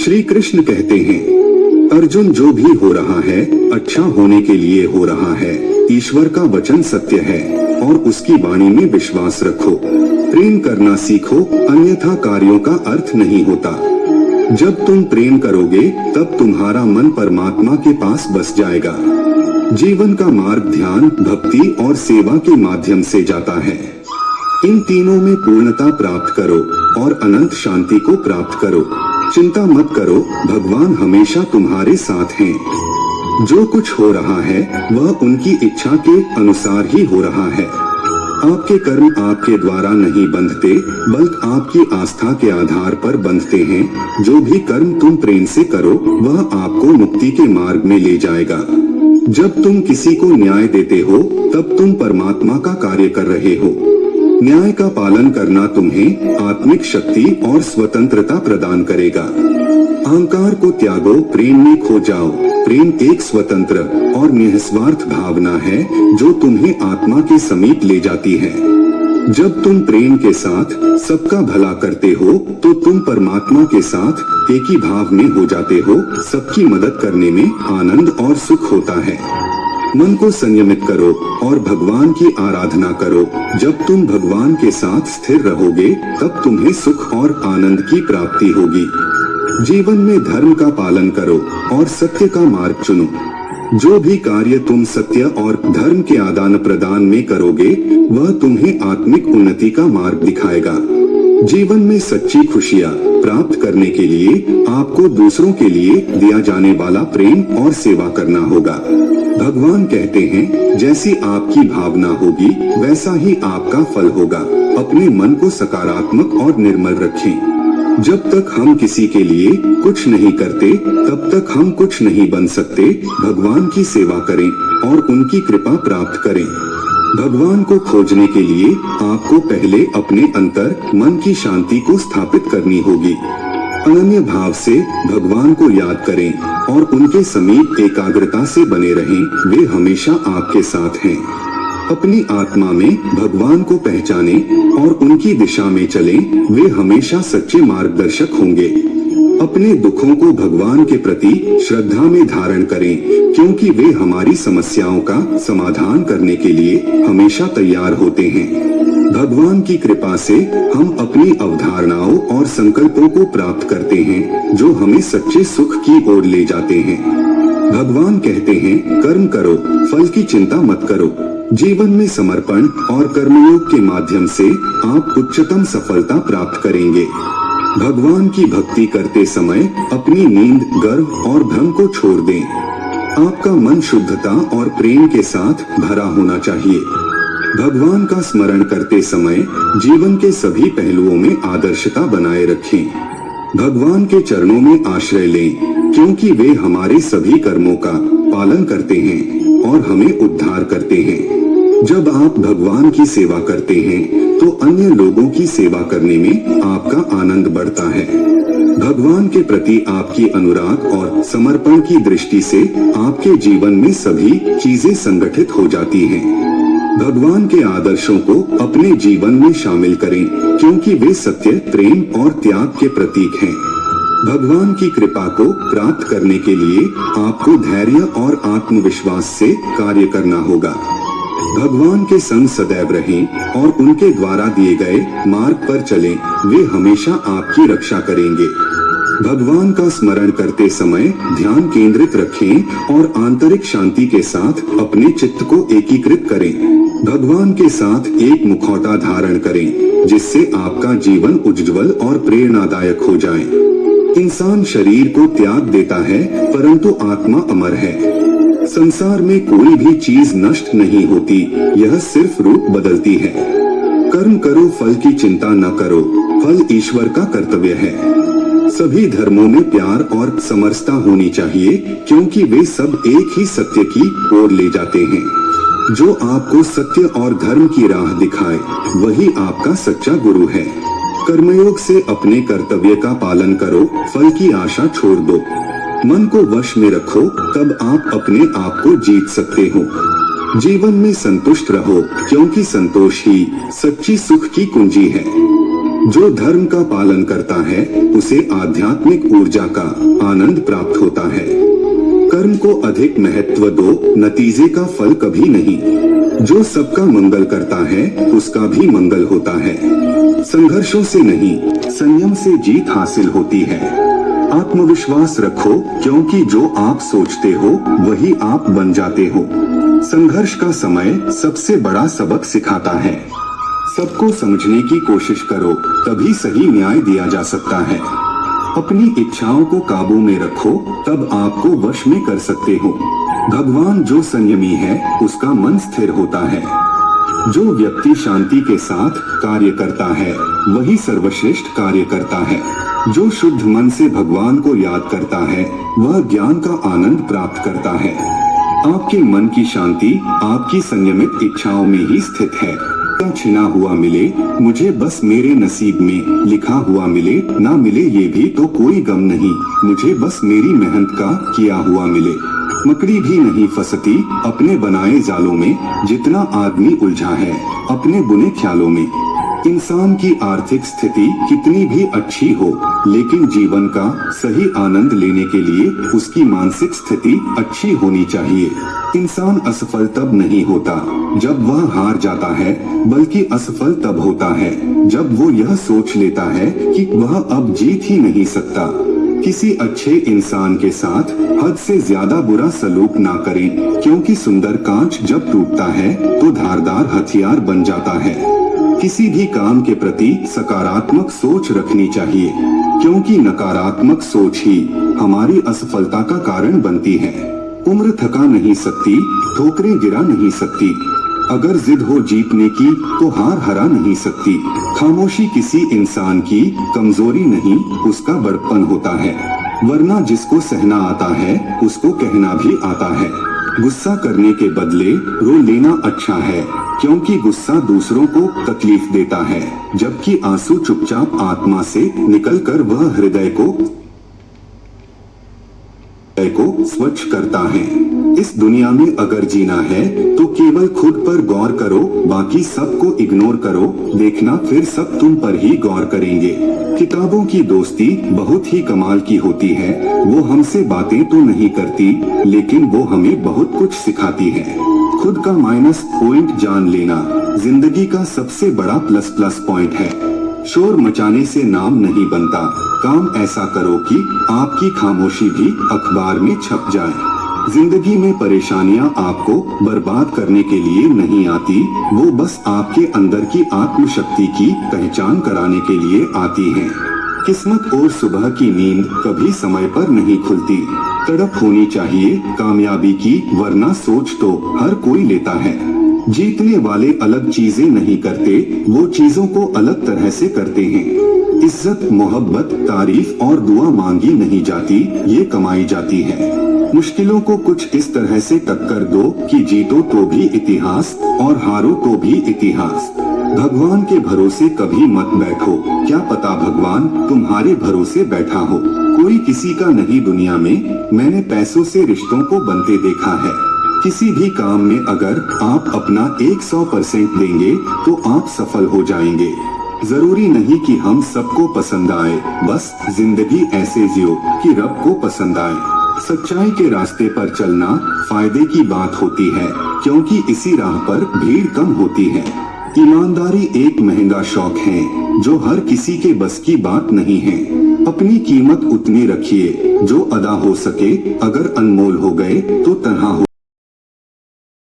श्री कृष्ण कहते हैं, अर्जुन जो भी हो रहा है अच्छा होने के लिए हो रहा है। ईश्वर का वचन सत्य है और उसकी वाणी में विश्वास रखो। प्रेम करना सीखो, अन्यथा कार्यों का अर्थ नहीं होता। जब तुम प्रेम करोगे तब तुम्हारा मन परमात्मा के पास बस जाएगा। जीवन का मार्ग ध्यान, भक्ति और सेवा के माध्यम से जाता है। इन तीनों में पूर्णता प्राप्त करो और अनंत शांति को प्राप्त करो। चिंता मत करो, भगवान हमेशा तुम्हारे साथ हैं। जो कुछ हो रहा है वह उनकी इच्छा के अनुसार ही हो रहा है। आपके कर्म आपके द्वारा नहीं बंधते, बल्कि आपकी आस्था के आधार पर बंधते हैं। जो भी कर्म तुम प्रेम से करो वह आपको मुक्ति के मार्ग में ले जाएगा। जब तुम किसी को न्याय देते हो तब तुम परमात्मा का कार्य कर रहे हो। न्याय का पालन करना तुम्हें आत्मिक शक्ति और स्वतंत्रता प्रदान करेगा। अहंकार को त्यागो, प्रेम में खो जाओ। प्रेम एक स्वतंत्र और निस्वार्थ भावना है जो तुम्हें आत्मा के समीप ले जाती है। जब तुम प्रेम के साथ सबका भला करते हो तो तुम परमात्मा के साथ एक ही भाव में हो जाते हो। सबकी मदद करने में आनंद और सुख होता है। मन को संयमित करो और भगवान की आराधना करो। जब तुम भगवान के साथ स्थिर रहोगे तब तुम्हें सुख और आनंद की प्राप्ति होगी। जीवन में धर्म का पालन करो और सत्य का मार्ग चुनो। जो भी कार्य तुम सत्य और धर्म के आदान प्रदान में करोगे वह तुम्हें आत्मिक उन्नति का मार्ग दिखाएगा। जीवन में सच्ची खुशियाँ प्राप्त करने के लिए आपको दूसरों के लिए दिया जाने वाला प्रेम और सेवा करना होगा। भगवान कहते हैं, जैसी आपकी भावना होगी वैसा ही आपका फल होगा। अपने मन को सकारात्मक और निर्मल रखें। जब तक हम किसी के लिए कुछ नहीं करते तब तक हम कुछ नहीं बन सकते। भगवान की सेवा करें और उनकी कृपा प्राप्त करें। भगवान को खोजने के लिए आपको पहले अपने अंतर मन की शांति को स्थापित करनी होगी। अनन्य भाव से भगवान को याद करें और उनके समीप एकाग्रता से बने रहें। वे हमेशा आपके साथ हैं। अपनी आत्मा में भगवान को पहचाने और उनकी दिशा में चलें। वे हमेशा सच्चे मार्गदर्शक होंगे। अपने दुखों को भगवान के प्रति श्रद्धा में धारण करें, क्योंकि वे हमारी समस्याओं का समाधान करने के लिए हमेशा तैयार होते हैं। भगवान की कृपा से हम अपनी अवधारणाओं और संकल्पों को प्राप्त करते हैं जो हमें सच्चे सुख की ओर ले जाते हैं। भगवान कहते हैं, कर्म करो, फल की चिंता मत करो। जीवन में समर्पण और कर्मयोग के माध्यम से आप उच्चतम सफलता प्राप्त करेंगे। भगवान की भक्ति करते समय अपनी नींद, गर्व और भ्रम को छोड़ दें। आपका मन शुद्धता और प्रेम के साथ भरा होना चाहिए। भगवान का स्मरण करते समय जीवन के सभी पहलुओं में आदर्शता बनाए रखें। भगवान के चरणों में आश्रय लें, क्योंकि वे हमारे सभी कर्मों का पालन करते हैं और हमें उद्धार करते हैं। जब आप भगवान की सेवा करते हैं तो अन्य लोगों की सेवा करने में आपका आनंद बढ़ता है। भगवान के प्रति आपकी अनुराग और समर्पण की दृष्टि से आपके जीवन में सभी चीजें संगठित हो जाती हैं। भगवान के आदर्शों को अपने जीवन में शामिल करें, क्योंकि वे सत्य, प्रेम और त्याग के प्रतीक हैं। भगवान की कृपा को प्राप्त करने के लिए आपको धैर्य और आत्मविश्वास से कार्य करना होगा। भगवान के संग सदैव रहें और उनके द्वारा दिए गए मार्ग पर चलें। वे हमेशा आपकी रक्षा करेंगे। भगवान का स्मरण करते समय ध्यान केंद्रित रखें और आंतरिक शांति के साथ अपने चित्त को एकीकृत करें। भगवान के साथ एक मुखौटा धारण करें, जिससे आपका जीवन उज्जवल और प्रेरणादायक हो जाए। इंसान शरीर को त्याग देता है, परंतु आत्मा अमर है। संसार में कोई भी चीज नष्ट नहीं होती, यह सिर्फ रूप बदलती है। कर्म करो, फल की चिंता न करो। फल ईश्वर का कर्तव्य है। सभी धर्मों में प्यार और समरसता होनी चाहिए, क्योंकि वे सब एक ही सत्य की ओर ले जाते हैं। जो आपको सत्य और धर्म की राह दिखाए वही आपका सच्चा गुरु है। कर्मयोग से अपने कर्तव्य का पालन करो, फल की आशा छोड़ दो। मन को वश में रखो, तब आप अपने आप को जीत सकते हो। जीवन में संतुष्ट रहो, क्योंकि संतोष ही सच्ची सुख की कुंजी है। जो धर्म का पालन करता है उसे आध्यात्मिक ऊर्जा का आनंद प्राप्त होता है। कर्म को अधिक महत्व दो, नतीजे का फल कभी नहीं। जो सबका मंगल करता है उसका भी मंगल होता है। संघर्षों से नहीं, संयम से जीत हासिल होती है। आत्मविश्वास रखो, क्योंकि जो आप सोचते हो वही आप बन जाते हो। संघर्ष का समय सबसे बड़ा सबक सिखाता है। सबको समझने की कोशिश करो, तभी सही न्याय दिया जा सकता है। अपनी इच्छाओं को काबू में रखो, तब आपको वश में कर सकते हो। भगवान जो संयमी है उसका मन स्थिर होता है। जो व्यक्ति शांति के साथ कार्य करता है वही सर्वश्रेष्ठ कार्य करता है। जो शुद्ध मन से भगवान को याद करता है वह ज्ञान का आनंद प्राप्त करता है। आपके मन की शांति आपकी संयमित इच्छाओं में ही स्थित है। क्या छिना हुआ मिले मुझे, बस मेरे नसीब में लिखा हुआ मिले, ना मिले ये भी तो कोई गम नहीं, मुझे बस मेरी मेहनत का किया हुआ मिले। मकड़ी भी नहीं फंसती अपने बनाए जालों में, जितना आदमी उलझा है अपने बुने ख्यालों में। इंसान की आर्थिक स्थिति कितनी भी अच्छी हो, लेकिन जीवन का सही आनंद लेने के लिए उसकी मानसिक स्थिति अच्छी होनी चाहिए। इंसान असफल तब नहीं होता जब वह हार जाता है, बल्कि असफल तब होता है जब वो यह सोच लेता है कि वह अब जीत ही नहीं सकता। किसी अच्छे इंसान के साथ हद से ज्यादा बुरा सलूक ना करें, क्योंकि सुंदर कांच जब टूटता है तो धारदार हथियार बन जाता है। किसी भी काम के प्रति सकारात्मक सोच रखनी चाहिए, क्योंकि नकारात्मक सोच ही हमारी असफलता का कारण बनती है। उम्र थका नहीं सकती, ठोकरें गिरा नहीं सकती, अगर जिद हो जीतने की तो हार हरा नहीं सकती। खामोशी किसी इंसान की कमजोरी नहीं, उसका बड़प्पन होता है। वरना जिसको सहना आता है उसको कहना भी आता है। गुस्सा करने के बदले रो लेना अच्छा है, क्योंकि गुस्सा दूसरों को तकलीफ देता है, जबकि आंसू चुपचाप आत्मा से निकलकर वह हृदय को स्वच्छ करता है। इस दुनिया में अगर जीना है तो केवल खुद पर गौर करो, बाकी सबको इग्नोर करो, देखना फिर सब तुम पर ही गौर करेंगे। किताबों की दोस्ती बहुत ही कमाल की होती है। वो हमसे बातें तो नहीं करती, लेकिन वो हमें बहुत कुछ सिखाती है। खुद का माइनस पॉइंट जान लेना जिंदगी का सबसे बड़ा प्लस पॉइंट है। शोर मचाने से नाम नहीं बनता, काम ऐसा करो कि आपकी खामोशी भी अखबार में छप जाए। जिंदगी में परेशानियां आपको बर्बाद करने के लिए नहीं आती, वो बस आपके अंदर की आत्मशक्ति की पहचान कराने के लिए आती हैं। किस्मत और सुबह की नींद कभी समय पर नहीं खुलती। तड़प होनी चाहिए कामयाबी की, वरना सोच तो हर कोई लेता है। जीतने वाले अलग चीजें नहीं करते, वो चीजों को अलग तरह से करते हैं। इज्जत, मोहब्बत, तारीफ और दुआ मांगी नहीं जाती, ये कमाई जाती है। मुश्किलों को कुछ इस तरह से टक्कर दो कि जीतो तो भी इतिहास और हारो तो भी इतिहास। भगवान के भरोसे कभी मत बैठो, क्या पता भगवान तुम्हारे भरोसे बैठा हो। कोई किसी का नहीं दुनिया में, मैंने पैसों से रिश्तों को बनते देखा है। किसी भी काम में अगर आप अपना 100% देंगे तो आप सफल हो जाएंगे। जरूरी नहीं कि हम सबको पसंद आए, बस जिंदगी ऐसे जियो कि रब को पसंद आए। सच्चाई के रास्ते पर चलना फायदे की बात होती है, क्योंकि इसी राह पर भीड़ कम होती है। ईमानदारी एक महंगा शौक है जो हर किसी के बस की बात नहीं है। अपनी कीमत उतनी रखिए जो अदा हो सके, अगर अनमोल हो गए तो तन्हा हो